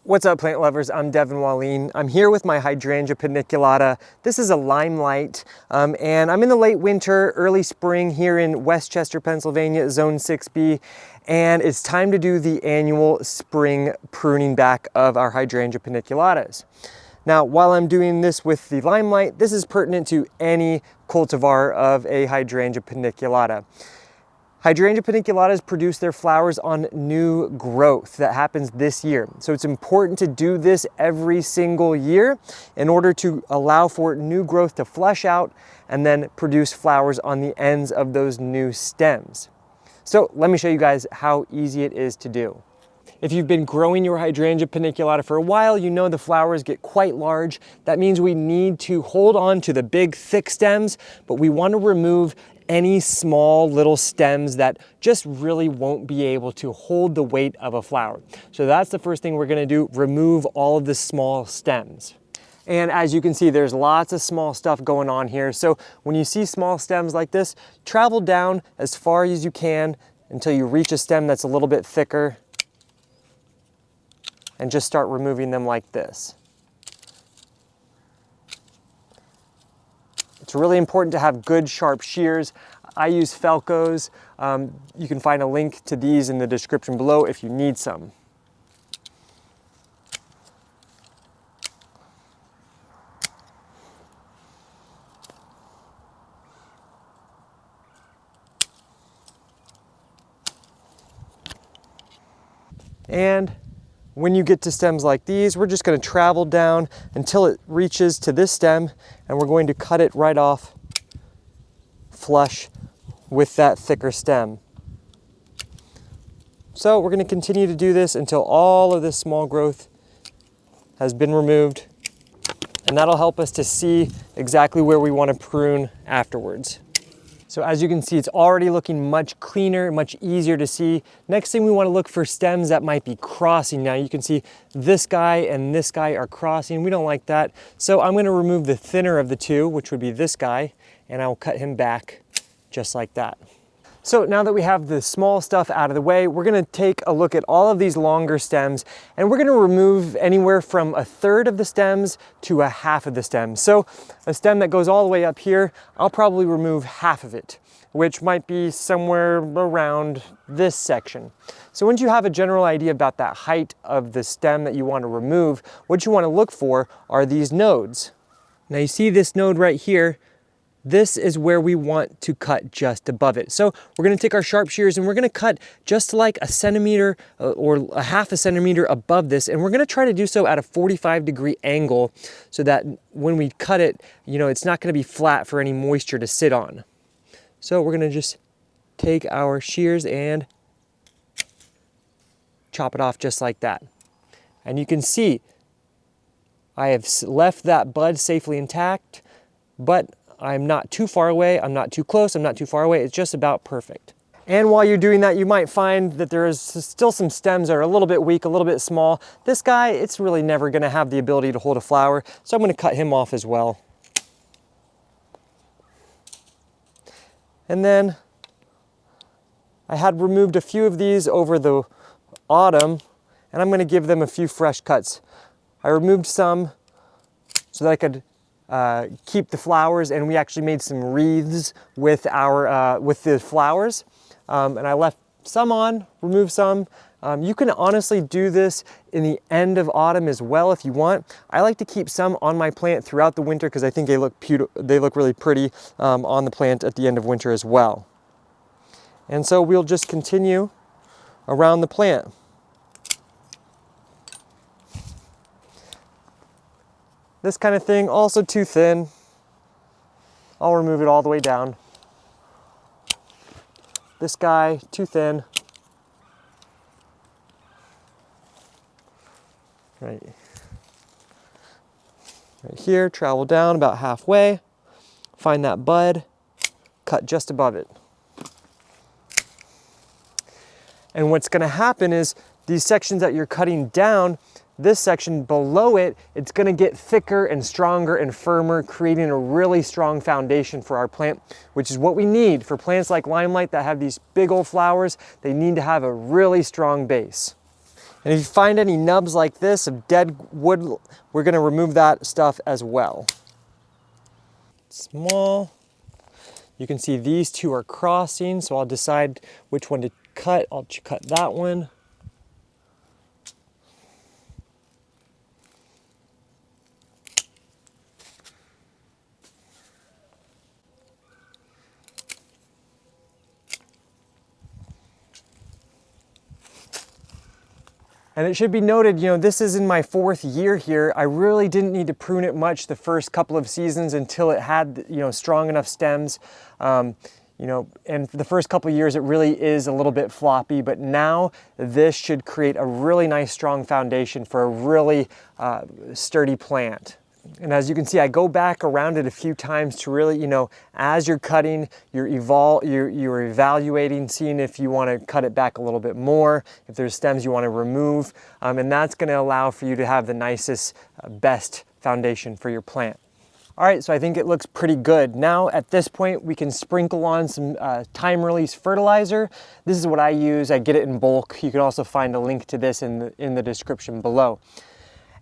What's up, plant lovers? I'm Devin Wallien. I'm here with my Hydrangea paniculata. This is a limelight, and I'm in the late winter, early spring here in Westchester, Pennsylvania, Zone 6B, and it's time to do the annual spring pruning back of our Hydrangea paniculatas. Now, while I'm doing this with the limelight, this is pertinent to any cultivar of a Hydrangea paniculata. Hydrangea paniculatas produce their flowers on new growth that happens this year. So it's important to do this every single year in order to allow for new growth to flush out and then produce flowers on the ends of those new stems. So let me show you guys how easy it is to do. If you've been growing your Hydrangea paniculata for a while, you know the flowers get quite large. That means we need to hold on to the big thick stems, but we want to remove any small little stems that just really won't be able to hold the weight of a flower. So that's the first thing we're gonna do, remove all of the small stems. And as you can see, there's lots of small stuff going on here. So when you see small stems like this, travel down as far as you can until you reach a stem that's a little bit thicker and just start removing them like this. It's really important to have good sharp shears. I use Felco's. You can find a link to these in the description below if you need some. And when you get to stems like these, we're just going to travel down until it reaches to this stem, and we're going to cut it right off flush with that thicker stem. So we're going to continue to do this until all of this small growth has been removed, and that'll help us to see exactly where we want to prune afterwards. So as you can see, it's already looking much cleaner, much easier to see. Next thing, we want to look for stems that might be crossing. Now you can see this guy and this guy are crossing. We don't like that. So I'm going to remove the thinner of the two, which would be this guy, and I'll cut him back just like that. So now that we have the small stuff out of the way, we're going to take a look at all of these longer stems, and we're going to remove anywhere from 1/3 of the stems to 1/2 of the stems. So a stem that goes all the way up here, I'll probably remove 1/2 of it, which might be somewhere around this section. So once you have a general idea about that height of the stem that you want to remove, what you want to look for are these nodes. Now you see this node right here. This is where we want to cut just above it. So we're going to take our sharp shears and we're going to cut just like 1 centimeter or 1/2 centimeter above this. And we're going to try to do so at a 45-degree angle so that when we cut it, you know, it's not going to be flat for any moisture to sit on. So we're going to just take our shears and chop it off just like that. And you can see I have left that bud safely intact, but I'm not too far away, I'm not too close, I'm not too far away. It's just about perfect. And while you're doing that, you might find that there is still some stems that are a little bit weak, a little bit small. This guy, it's really never gonna have the ability to hold a flower, so I'm gonna cut him off as well. And then I had removed a few of these over the autumn, and I'm gonna give them a few fresh cuts. I removed some so that I could keep the flowers, and we actually made some wreaths with our with the flowers, and I left some on, removed some. You can honestly do this in the end of autumn as well if you want. I like to keep some on my plant throughout the winter because I think they look really pretty on the plant at the end of winter as well. And so we'll just continue around the plant. This kind of thing, also too thin. I'll remove it all the way down. This guy, too thin. Right here, travel down about halfway. Find that bud, cut just above it. And what's gonna happen is these sections that you're cutting down, this section below it, it's gonna get thicker and stronger and firmer, creating a really strong foundation for our plant, which is what we need for plants like limelight that have these big old flowers. They need to have a really strong base. And if you find any nubs like this of dead wood, we're gonna remove that stuff as well. Small. You can see these two are crossing, so I'll decide which one to cut. I'll cut that one. And it should be noted, this is in my 4th year here. I really didn't need to prune it much the first couple of seasons until it had, strong enough stems. And the first couple of years it really is a little bit floppy, but now this should create a really nice strong foundation for a really sturdy plant. And as you can see, I go back around it a few times to really, as you're cutting, you're evaluating, seeing if you want to cut it back a little bit more, if there's stems you want to remove, and that's going to allow for you to have the nicest, best foundation for your plant. All right, so I think it looks pretty good. Now at this point, we can sprinkle on some time-release fertilizer. This is what I use. I get it in bulk. You can also find a link to this in the description below.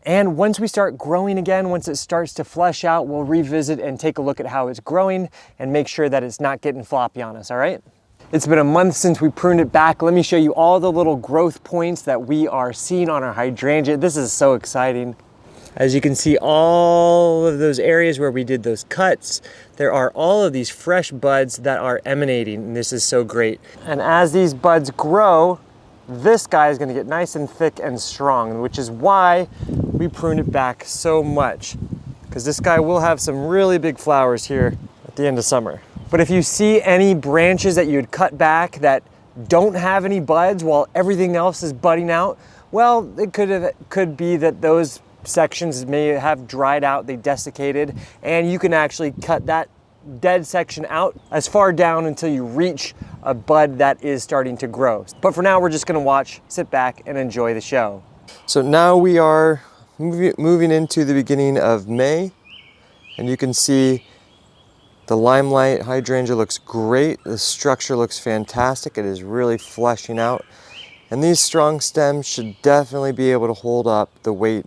And once we start growing again, once it starts to flesh out, we'll revisit and take a look at how it's growing and make sure that it's not getting floppy on us, all right? It's been a month since we pruned it back. Let me show you all the little growth points that we are seeing on our hydrangea. This is so exciting. As you can see, all of those areas where we did those cuts, there are all of these fresh buds that are emanating, and this is so great. And as these buds grow, this guy is going to get nice and thick and strong, which is why we pruned it back so much, because this guy will have some really big flowers here at the end of summer. But if you see any branches that you'd cut back that don't have any buds while everything else is budding out, well, it could be that those sections may have dried out, they desiccated, and you can actually cut that dead section out as far down until you reach a bud that is starting to grow. But for now, we're just gonna watch, sit back, and enjoy the show. So now we are moving into the beginning of May, and you can see the limelight hydrangea looks great. The structure looks fantastic. It is really fleshing out. And these strong stems should definitely be able to hold up the weight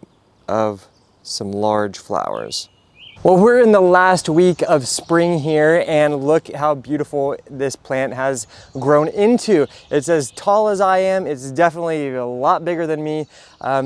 of some large flowers. Well, we're in the last week of spring here, and look how beautiful this plant has grown into. It's as tall as I am. It's definitely a lot bigger than me.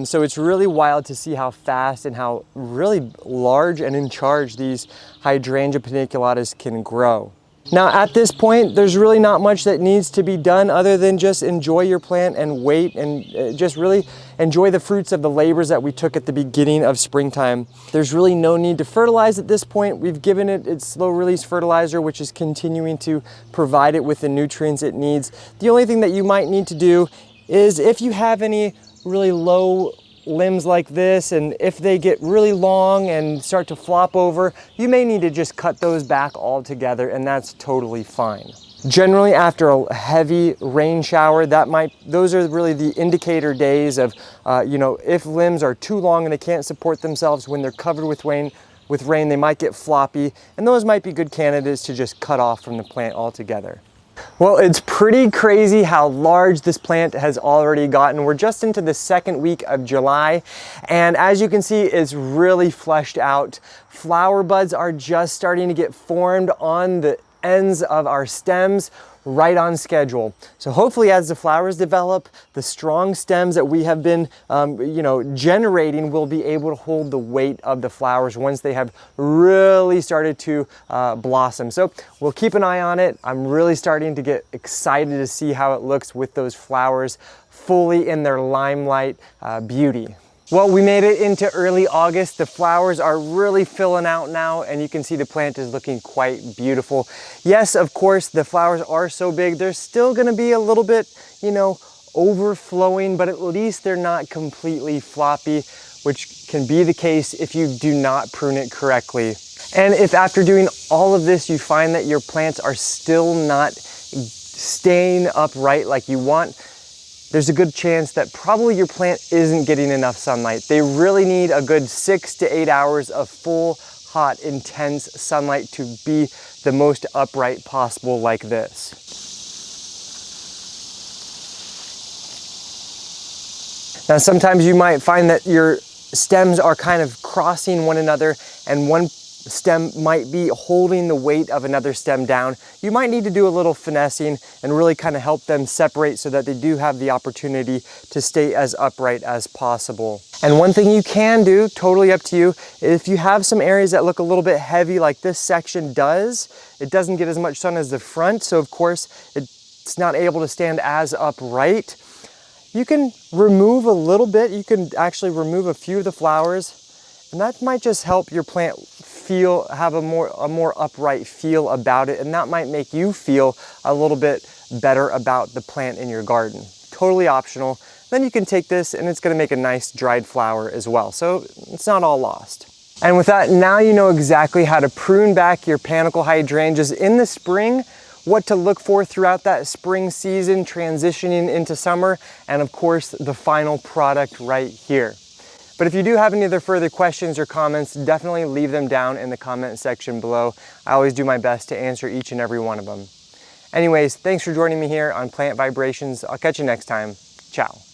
So it's really wild to see how fast and how really large and in charge these hydrangea paniculatas can grow. Now at this point, there's really not much that needs to be done other than just enjoy your plant and wait and just really enjoy the fruits of the labors that we took at the beginning of springtime. There's really no need to fertilize at this point. We've given it its slow release fertilizer, which is continuing to provide it with the nutrients it needs. The only thing that you might need to do is if you have any really low limbs like this, and if they get really long and start to flop over, you may need to just cut those back altogether, and that's totally fine. Generally, after a heavy rain shower, those are really the indicator days of, if limbs are too long and they can't support themselves when they're covered with rain, they might get floppy, and those might be good candidates to just cut off from the plant altogether. Well, it's pretty crazy how large this plant has already gotten. We're just into the 2nd week of July, and as you can see, it's really fleshed out. Flower buds are just starting to get formed on the ends of our stems, right on schedule. So hopefully as the flowers develop, the strong stems that we have been generating will be able to hold the weight of the flowers once they have really started to blossom. So we'll keep an eye on it. I'm really starting to get excited to see how it looks with those flowers fully in their limelight beauty. Well, we made it into early August. The flowers are really filling out now, and you can see the plant is looking quite beautiful. Yes, of course, the flowers are so big. They're still gonna be a little bit, overflowing, but at least they're not completely floppy, which can be the case if you do not prune it correctly. And if after doing all of this, you find that your plants are still not staying upright like you want, there's a good chance that probably your plant isn't getting enough sunlight. They really need a good 6 to 8 hours of full, hot, intense sunlight to be the most upright possible like this. Now, sometimes you might find that your stems are kind of crossing one another and one stem might be holding the weight of another stem down. You might need to do a little finessing and really kind of help them separate so that they do have the opportunity to stay as upright as possible. And one thing you can do, totally up to you, if you have some areas that look a little bit heavy like this section does, it doesn't get as much sun as the front, so of course it's not able to stand as upright. You can remove a little bit. You can actually remove a few of the flowers, and that might just help your plant have a more upright feel about it, and that might make you feel a little bit better about the plant in your garden. Totally optional. Then you can take this and it's going to make a nice dried flower as well, so it's not all lost. And with that, now you know exactly how to prune back your panicle hydrangeas in the spring, what to look for throughout that spring season, transitioning into summer, and of course the final product right here. But if you do have any other further questions or comments, definitely leave them down in the comment section below. I always do my best to answer each and every one of them. Anyways, thanks for joining me here on Plant Vibrations. I'll catch you next time. Ciao.